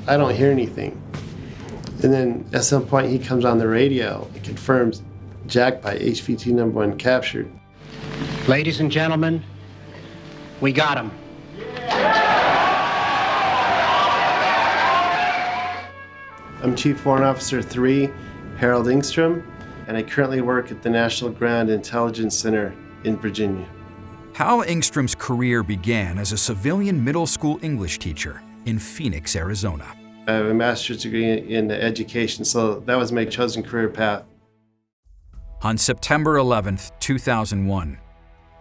I don't hear anything. And then at some point he comes on the radio and confirms jackpot, HVT number 1 captured. Ladies and gentlemen, we got him. I'm Chief Warrant Officer 3, Harold Engstrom, and I currently work at the National Ground Intelligence Center in Virginia. Hal Engstrom's career began as a civilian middle school English teacher in Phoenix, Arizona. I have a master's degree in education, so that was my chosen career path. On September 11th, 2001,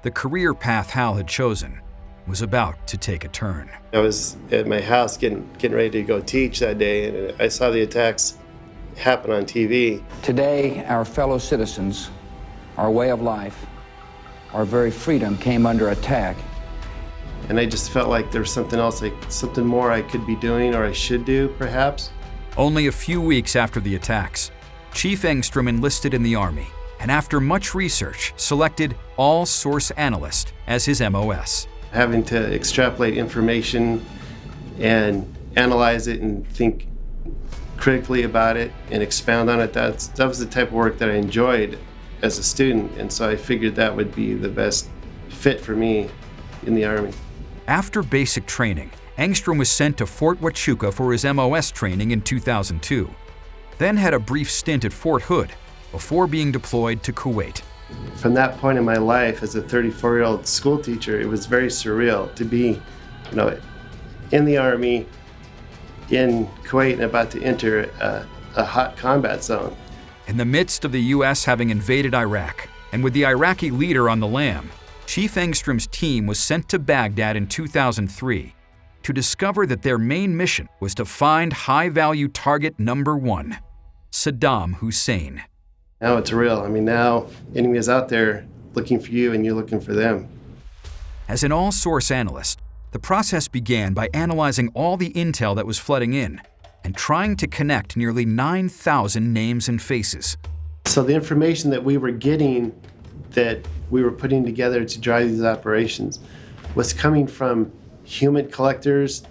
the career path Hal had chosen was about to take a turn. I was at my house getting ready to go teach that day, and I saw the attacks happen on TV. Today, our fellow citizens, our way of life, our very freedom came under attack. And I just felt like there was something else, like something more I could be doing or I should do, perhaps. Only a few weeks after the attacks, Chief Engstrom enlisted in the Army, and after much research, selected All Source Analyst as his MOS. Having to extrapolate information and analyze it and think critically about it and expound on it, that was the type of work that I enjoyed as a student, and so I figured that would be the best fit for me in the Army. After basic training, Engstrom was sent to Fort Huachuca for his MOS training in 2002, then had a brief stint at Fort Hood before being deployed to Kuwait. From that point in my life as a 34-year-old school teacher, it was very surreal to be, in the Army, in Kuwait, and about to enter a hot combat zone. In the midst of the U.S. having invaded Iraq, and with the Iraqi leader on the lam, Chief Engstrom's team was sent to Baghdad in 2003 to discover that their main mission was to find high-value target number 1, Saddam Hussein. Now it's real. Now enemy is out there looking for you and you're looking for them. As an all-source analyst, the process began by analyzing all the intel that was flooding in and trying to connect nearly 9,000 names and faces. So the information that we were getting, that we were putting together to drive these operations, was coming from human collectors,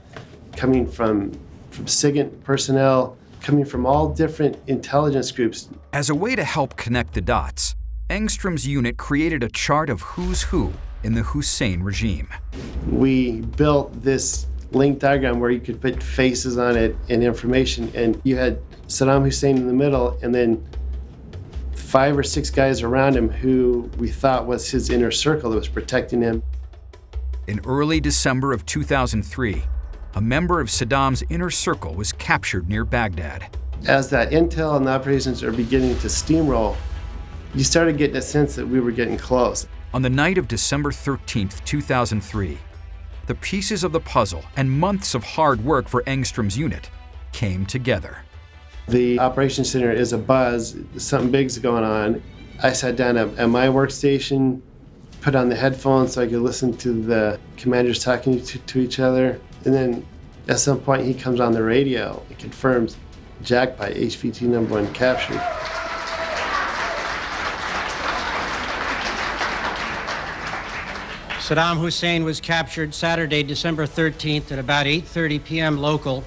coming from SIGINT personnel, coming from all different intelligence groups. As a way to help connect the dots, Engstrom's unit created a chart of who's who in the Hussein regime. We built this link diagram where you could put faces on it and information, and you had Saddam Hussein in the middle, and then 5 or 6 guys around him who we thought was his inner circle that was protecting him. In early December of 2003, a member of Saddam's inner circle was captured near Baghdad. As that intel and the operations are beginning to steamroll, you started getting a sense that we were getting close. On the night of December 13th, 2003, the pieces of the puzzle and months of hard work for Engstrom's unit came together. The operations center is abuzz, something big's going on. I sat down at my workstation, put on the headphones so I could listen to the commanders talking to each other. And then at some point he comes on the radio and confirms jackpot, HVT number 1 captured. Saddam Hussein was captured Saturday, December 13th at about 8:30 p.m. local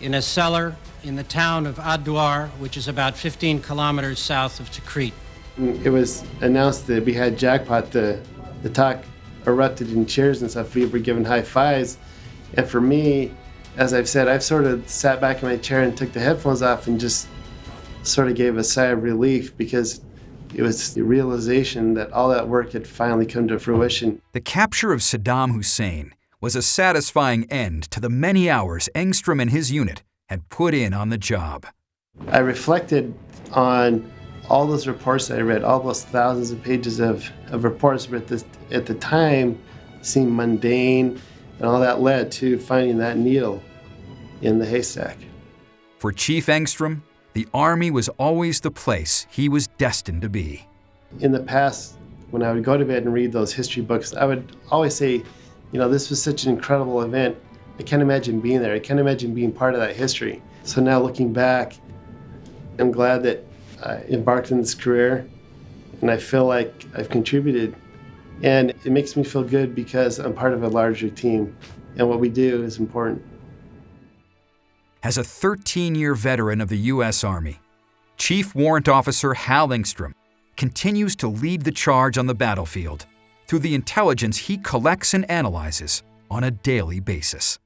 in a cellar in the town of Ad-Duar, which is about 15 kilometers south of Tikrit. It was announced that we had jackpot. The talk erupted in cheers and stuff. We were given high fives. And for me, as I've said, I've sort of sat back in my chair and took the headphones off and just sort of gave a sigh of relief, because it was the realization that all that work had finally come to fruition. The capture of Saddam Hussein was a satisfying end to the many hours Engstrom and his unit had put in on the job. I reflected on all those reports that I read, all those thousands of pages of reports, but at the time seemed mundane, and all that led to finding that needle in the haystack. For Chief Engstrom, the Army was always the place he was destined to be. In the past, when I would go to bed and read those history books, I would always say, this was such an incredible event. I can't imagine being there. I can't imagine being part of that history. So now looking back, I'm glad that I embarked on this career, and I feel like I've contributed. And it makes me feel good because I'm part of a larger team, and what we do is important. as a 13-year veteran of the U.S. Army, Chief Warrant Officer Hal Engstrom continues to lead the charge on the battlefield through the intelligence he collects and analyzes on a daily basis.